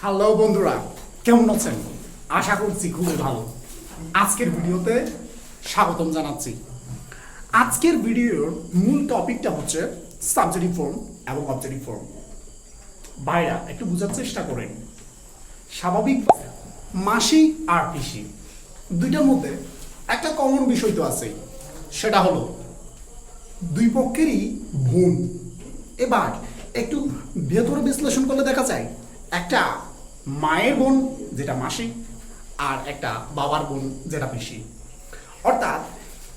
Hello বন্ধুরা, কেমন আছেন? আশা করছি খুবই ভালো। আজকের ভিডিওতে স্বাগতম জানাচ্ছি। আজকের ভিডিওর মূল টপিকটা হচ্ছে সাবজেক্টিভ ফর্ম এবং অবজেক্টিভ ফর্ম। ভাইরা একটু বোঝার চেষ্টা করেন। স্বাভাবিক মাসি আর পিসি দুইটার মধ্যে একটা কমন বিষয় তো আছেই, সেটা হলো দুই পক্ষেরই বোন। এবার একটু ভেতরে বিশ্লেষণ করলে দেখা যায় একটা মায়ের বোন যেটা মাসি আর একটা বাবার বোন যেটা পিসি। অর্থাৎ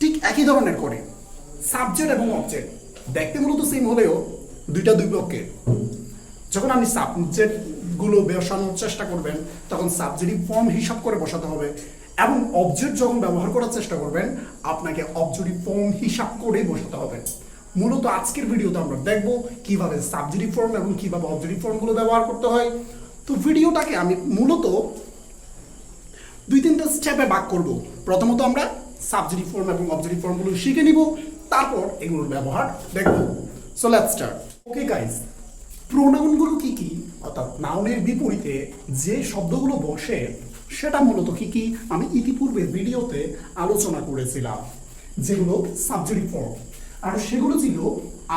ঠিক একই ধরনের করে সাবজেক্ট এবং অবজেক্ট দেখতে মূলত সেম হলেও দুইটা দুই পক্ষের। যখন আপনি সাবজেক্টগুলো বসানোর চেষ্টা করবেন তখন সাবজেক্টিভ ফর্ম হিসাব করে বসাতে হবে, এবং অবজেক্ট যখন ব্যবহার করার চেষ্টা করবেন আপনাকে অবজেক্টিভ ফর্ম হিসাব করেই বসাতে হবে। মূলত আজকের ভিডিওতে আমরা দেখব কিভাবে সাবজেক্টিভ ফর্ম এবং কিভাবে অবজেক্টিভ ফর্মগুলো ব্যবহার করতে হয়। তো ভিডিওটাকে আমি মূলত দুই তিনটা স্টেপে ভাগ করব। প্রথমত আমরা সাবজেক্টিভ ফর্ম এবং অবজেক্টিভ ফর্মগুলো শিখে নিব, তারপর এগুলোর ব্যবহার দেখব। So let's start. Okay guys, প্রোনাউনগুলো কি কি, অর্থাৎ নাউনের বিপরীতে যে শব্দগুলো বসে সেটা মূলত কি কি আমি ইতিপূর্বে ভিডিওতে আলোচনা করেছিলাম, যেগুলো সাবজেক্টিভ ফর্ম। আর সেগুলো ছিল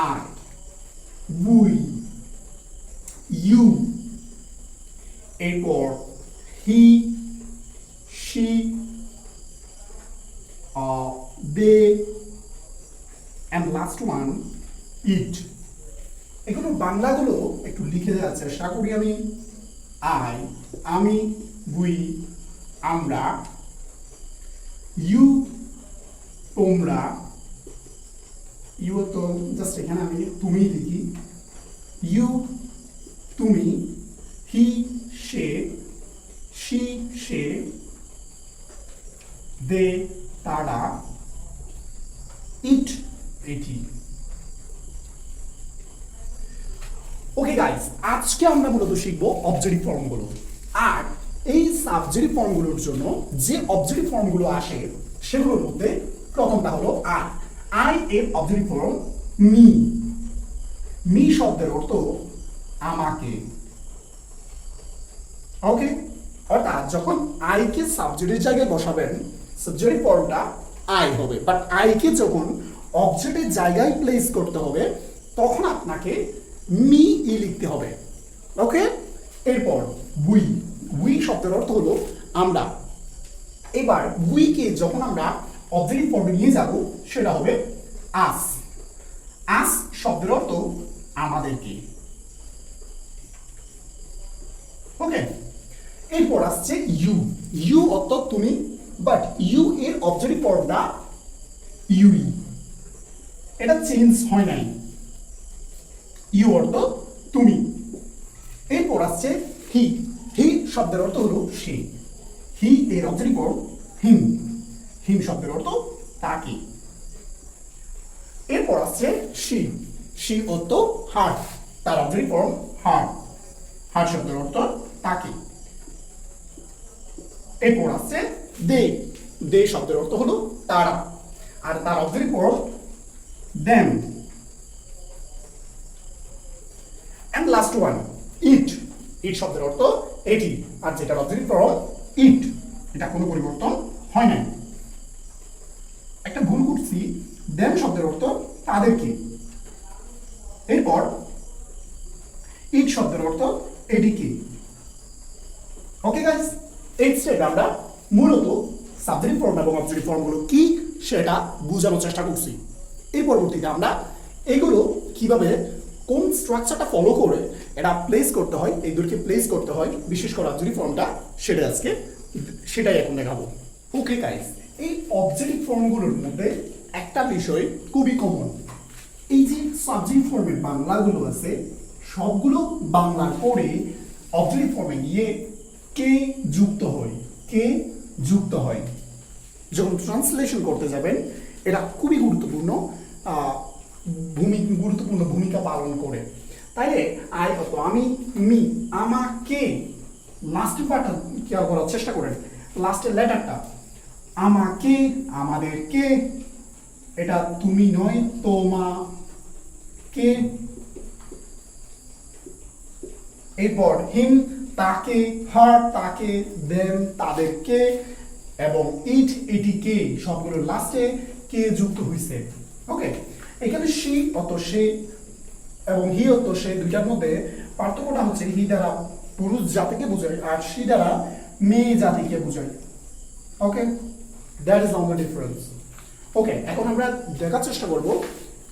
আই, উই, ইউ, এরপর he, she, they, and last one it. এগুলো বাংলাগুলো একটু লিখে দেওয়ার চেষ্টা করি আমি। আই, আমি, উই, আমরা, ইউ, তোমরা, ইউ তো জাস্ট এখানে আমি তুমি লিখি, ইউ, তুমি, হি, সে, শি, সে, দে, তারা, ইট, এটি। ওকে গাইস, আজকে আমরা মূলত শিখবো অবজেক্টিভ ফর্মগুলো। আর এই সাবজেক্টিভ ফর্মগুলোর জন্য যে অবজেক্টিভ ফর্মগুলো আসে সেগুলোর মধ্যে প্রথমটা হলো আই। আই এর অবজেক্টিভ ফর্ম মি। মি শব্দের অর্থ আমাকে। ওকে, অর্থাৎ যখন আই কে সাবজেক্টের জায়গায় বসাবেন সাবজেক্টিভ ফর্মটা আই হবে, বাট আই কে যখন অবজেক্টের জায়গায় প্লেস করতে হবে তখন আপনাকে মি ই লিখতে হবে। ওকে, এরপর উই। উই শব্দের অর্থ হলো আমরা। এবার উই কে যখন আমরা অবজেক্টিভ ফর্মে নিয়ে যাব সেটা হবে আস। আস শব্দের অর্থ আমাদেরকে। ওকে, এরপর আসছে ইউ। ইউ অর্থ তুমি, বাট ইউ এর অবজেক্টিভ ফর্মটা ইউই, এটা চেঞ্জ হয় নাই। ইউ অর্থ তুমি। এরপর আসছে হি। হি শব্দের অর্থ হলো সে। হি এর অবজেক্টিভ ফর্ম হিম। হিম শব্দের অর্থ তাকে। এরপর আসছে শি। শি অর্থ হার্ট, তার অবজেক্টিভ ফর্ম হার্ট। হার্ট শব্দের অর্থ তাকে। এরপর আসছে দে। দে শব্দের অর্থ হলো তারা, আর তার objective form them. And last one it. It শব্দের অর্থ এটি, আর যেটার অবজেক্টিভ ফর্ম ইট, এটা কোনো পরিবর্তন হয় না। একটা ভুল করছি, দেম শব্দের অর্থ তাদেরকে। এরপর ইট শব্দের অর্থ এটিকে। ওকে গাইস, এই স্টেপে আমরা মূলত সাবজেক্টিভ ফর্ম এবং অবজেক্টিভ ফর্মগুলো কি সেটা বোঝানোর চেষ্টা করছি। এই পরবর্তীতে আমরা এগুলো কিভাবে কোন স্ট্রাকচারটা ফলো করে এটা প্লেস করতে হয়, এই দুটোকে প্লেস করতে হয়, বিশেষ করে অবজেক্টিভ ফর্মটা, সেটাই এখন দেখাবো। ওকে গাইস, এই অবজেক্টিভ ফর্মগুলোর মধ্যে একটা বিষয় খুবই কমন। এই যে সাবজেক্টিভ ফর্মের বাংলাগুলো আছে সবগুলো বাংলার পরে অবজেক্টিভ ফর্মে গিয়ে কে যুক্ত হয়। কে যুক্ত হয় যখন ট্রান্সলেশন করতে যাবেন, এটা খুবই গুরুত্বপূর্ণ ভূমিকা পালন করে। তাইলে আই অত আমি, মি, আমাকে, লাস্টের পার্টটা খেয়াল করার চেষ্টা করেন, লাস্টের লেটারটা আমাকে, আমাদেরকে, এটা তুমি নয় তোমাকে। এরপর হিম তাকে, হার তাকে, দেম তাদেরকে, এবং ইট এটিকে, সবগুলোর লাস্টে কে যুক্ত হয়েছে। ওকে, এখানে সি অত সে এবং হি অত সে দুইটার মধ্যে পার্থক্যটা হচ্ছে হি দ্বারা পুরুষ জাতিকে বোঝায় আর সি দ্বারা মেয়ে জাতিকে বোঝায়। ওকে, দ্যাট ইজ অনলি ডিফারেন্স। ওকে, এখন আমরা দেখার চেষ্টা করব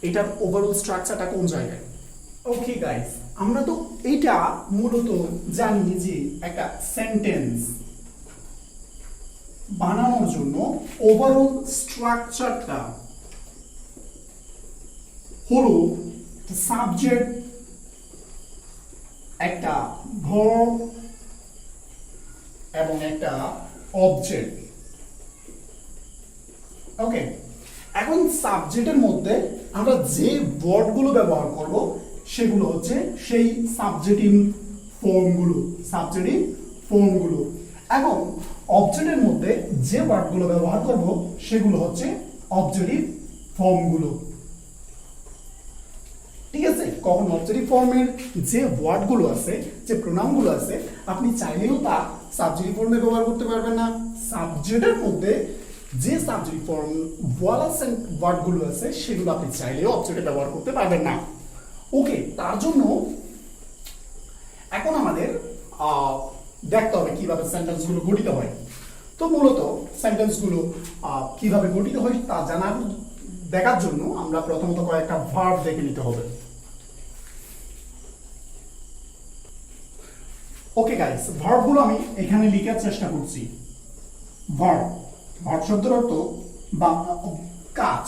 এটার ওভারঅল স্ট্রাকচারটা কোন জায়গায়। ওকে গাইস, আমরা তো এটা মূলত জানি যে একটা সেন্টেন্স বানানোর জন্য ওভারঅল স্ট্রাকচারটা হলো সাবজেক্ট, একটা ভার্ব এবং একটা অবজেক্ট। ওকে, এখন সাবজেক্টের মধ্যে আমরা যে ওয়ার্ডগুলো ব্যবহার করব সেগুলো হচ্ছে সেই সাবজেক্টিভ ফর্মগুলো, এবং অবজেক্টের মধ্যে যে ওয়ার্ডগুলো ব্যবহার করব সেগুলো হচ্ছে অবজেক্টিভ ফর্মগুলো। ঠিক আছে, কখন অবজেক্টিভ ফর্মের যে ওয়ার্ডগুলো আছে, যে প্রোনাউনগুলো আছে, আপনি চাইলেও তা সাবজেক্টিভ ফর্মে ব্যবহার করতে পারবেন না। সাবজেক্টের মধ্যে যে সাবজেক্টিভ ফর্ম ওয়ার্ডগুলো আছে সেগুলো আপনি চাইলেও অবজেক্টে ব্যবহার করতে পারবেন না। ওকে, তার জন্য এখন আমাদের দেখতে হবে কিভাবে সেন্টেন্সগুলো গঠিত হয়। তো মূলত সেন্টেন্সগুলো কিভাবে গঠিত হয় তা দেখার জন্য আমরা প্রথমত কয়েকটা ভার্ব দেখে নিতে হবে। ওকে গাইস, ভার্বগুলো আমি এখানে লিখার চেষ্টা করছি। ভার্ব শব্দের অর্থ বা কাজ,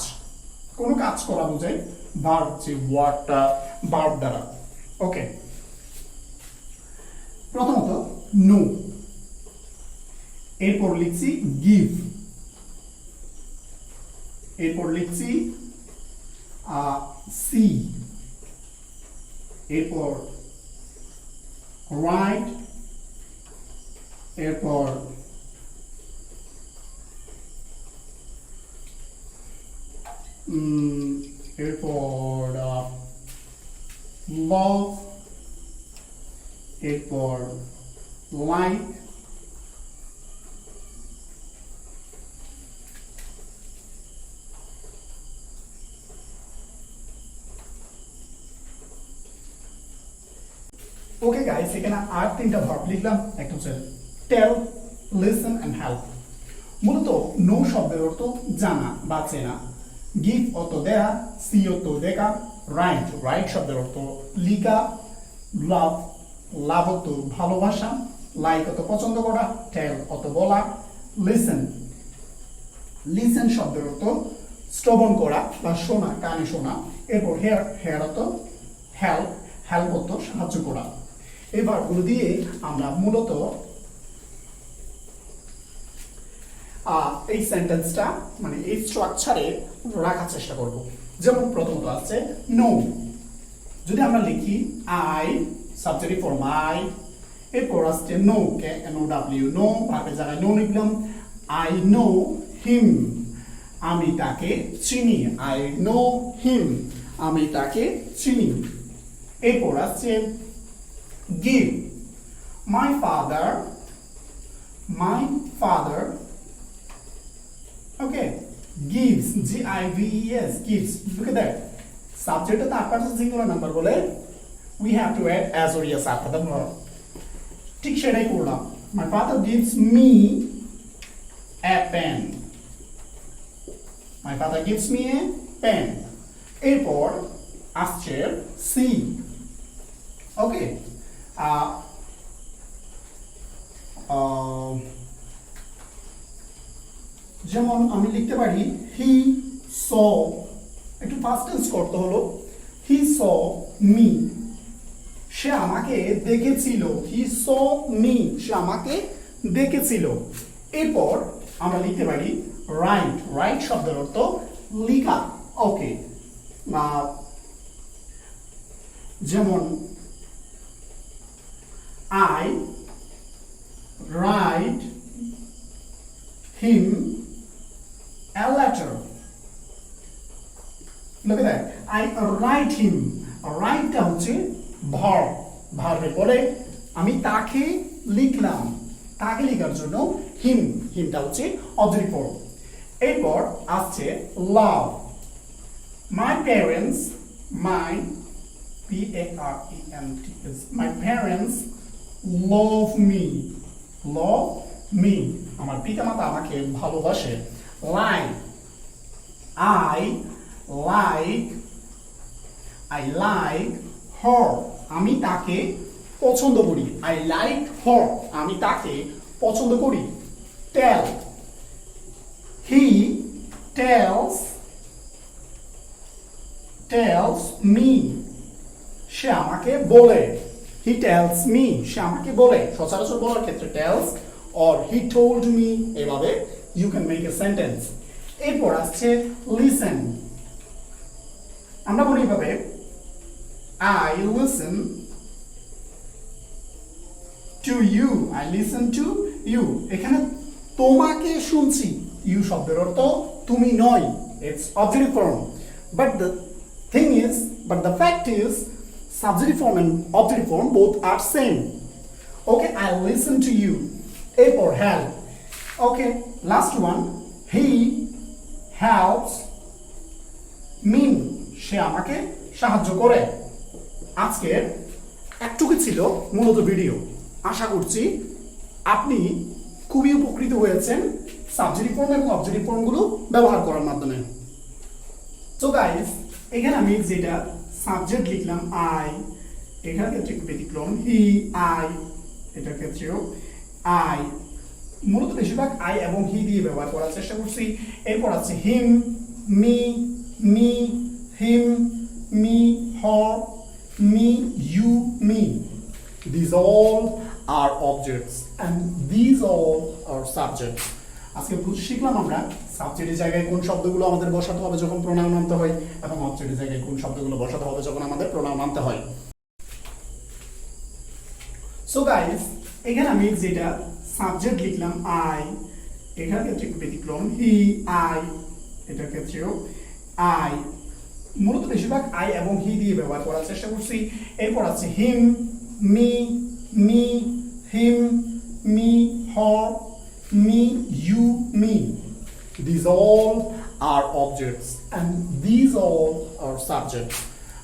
কোনো কাজ করা বোঝায় ভার্ব, যে ওয়ার্ডটা ভার্ব দ্বারা। ওকে, প্রথমত নো, এরপর লিখছি গিভ, এরপর লিখছি সি, এরপর রাইট, এরপর লাভ, এরপর লাইক, ওকে গাইস, এখানে আর তিনটা ভার্ব লিখলাম। একটা হচ্ছে টেল, লিসেন এন্ড হেল্প। মূলত নো শব্দের অর্থ জানা বা চেনা, গিভ অর্থ দেয়া, সি অর্থ দেখা, রাইট শব্দের অর্থ লিখা, লাভ অর্থ ভালোবাসা, লাইক অর্থ পছন্দ করা, টেল অর্থ বলা, লিসেন শব্দের অর্থ শ্রবণ করা বা শোনা, কানে শোনা। এরপর হেয়ার অর্থ হেল্প অর্থ সাহায্য করা। এই ভার্বগুলো দিয়ে আমরা মূলত এই সেন্টেন্সটা মানে এই স্ট্রাকচারে রাখার চেষ্টা করব। যেমন প্রথমত আছে নো, যদি আমরা লিখি আই, সাবজেক্টিভ ফর্ম আই, এরপর আসছে know, K N O W, know, ভার্বের জায়গায় নো লিখলাম। আই নো হিম, আমি তাকে চিনি, আই নো হিম, আমি তাকে চিনি। এরপর আসছে give, my father, okay, gives, G-I-V-E-S, gives, look at that, subject to third person singular number bole we have to add as or yes after the verb. ঠিক সেটাই করলাম। my father gives me a pen, my father gives me a pen। এরপর আসছে see, okay, যেমন আমি লিখতে পারি হি স, একটু ফার্স্ট টেন্স করতে হলো, হি স মি, সে আমাকে দেখেছিল, হি স মি, সে আমাকে দেখেছিল। এরপর আমরা লিখতে পারি রাইট শব্দের অর্থ লেখা। ওকে, যেমন I write him a letter. Look at that. I write him. Write টা হচ্ছে ভার্বের পরে আমি তাকে লিখলাম, তাকে লেখার জন্য হিম, হিমটা হচ্ছে অবজেক্টিভ ফর্ম। এরপর আসছে love, my parents, my PARENTS, my parents love me, love me, আমার পিতামাতা আমাকে ভালোবাসে। Like, I like her, আমি তাকে পছন্দ করি। I like her, আমি তাকে পছন্দ করি। Tell, he tells me, সে আমাকে বলে। He tells me, সে আমাকে বলে। সচরাচর বলার ক্ষেত্রে tells or he told me, এভাবে you can make a sentence. এরপর আসছে listen, আমরা বলি এভাবে I listen to you, I listen to you, এখানে তোমাকে শুনছি, you শব্দের অর্থ তুমি নয়, it's objective form, but the fact is subjective form and objective form both are same. Okay, I listen to you. Earpor help. Okay, last one, he helps me, সে আমাকে সাহায্য করে। আজকের একটুকু ছিল মূলত ভিডিও। আশা করছি আপনি খুবই উপকৃত হয়েছেন সাবজেক্টিভ ফর্ম এবং অবজেক্টিভ ফর্মগুলো ব্যবহার করার মাধ্যমে। তো গাইস, এখানে আমি যেটা সাবজেক্ট লিখলাম আই, এখানে ক্ষেত্রে একটু ব্যতিক্রম, হি, আই, এটার ক্ষেত্রেও আই, মূলত বেশিরভাগ আই এবং হি দিয়ে ব্যবহার করার চেষ্টা করছি। এরপর আছে him, me, him, me, her, me, you, me, these all are objects and these all are subjects. আজকে শিখলাম আমরা সাবজেক্টের জায়গায় কোন শব্দগুলো আমাদের বসাতে হবে যখন প্রোনাউন আনতে হয় এবং অবজেক্টের জায়গায় কোন শব্দগুলো বসাতে হবে যখন আমাদের প্রোনাউন আনতে হয়। সো গাইস, এখানে আমি যেটা সাবজেক্ট লিখলাম আই, এখানে ক্ষেত্রে একটু ব্যতিক্রম, হি, আই, এটার ক্ষেত্রেও আই, মূলত বেশিরভাগ আই এবং হি দিয়ে ব্যবহার করার চেষ্টা করছি। এরপর আছে him, me, him, me, her, me, you, me, these all are objects and these all are subjects.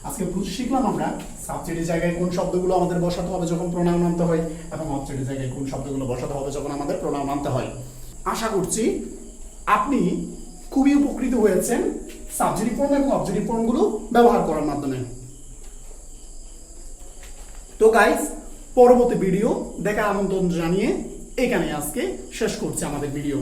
আজকে শিখলাম আমরা সাবজেক্টের জায়গায় কোন শব্দগুলো আমাদের বসাতে হবে যখন প্রোনাউন আনতে হয় এবং অবজেক্টের জায়গায় কোন শব্দগুলো বসাতে হবে যখন আমাদের প্রোনাউন আনতে হয়। আশা করছি আপনি খুবই উপকৃত হয়েছেন সাবজেক্টিভ ফর্ম এবং অবজেক্টিভ ফর্মগুলো ব্যবহার করার মাধ্যমে। তো গাইস, পরবর্তী ভিডিও দেখার আমন্ত্রণ জানিয়ে এখানে আজকে শেষ করছি আমাদের ভিডিও।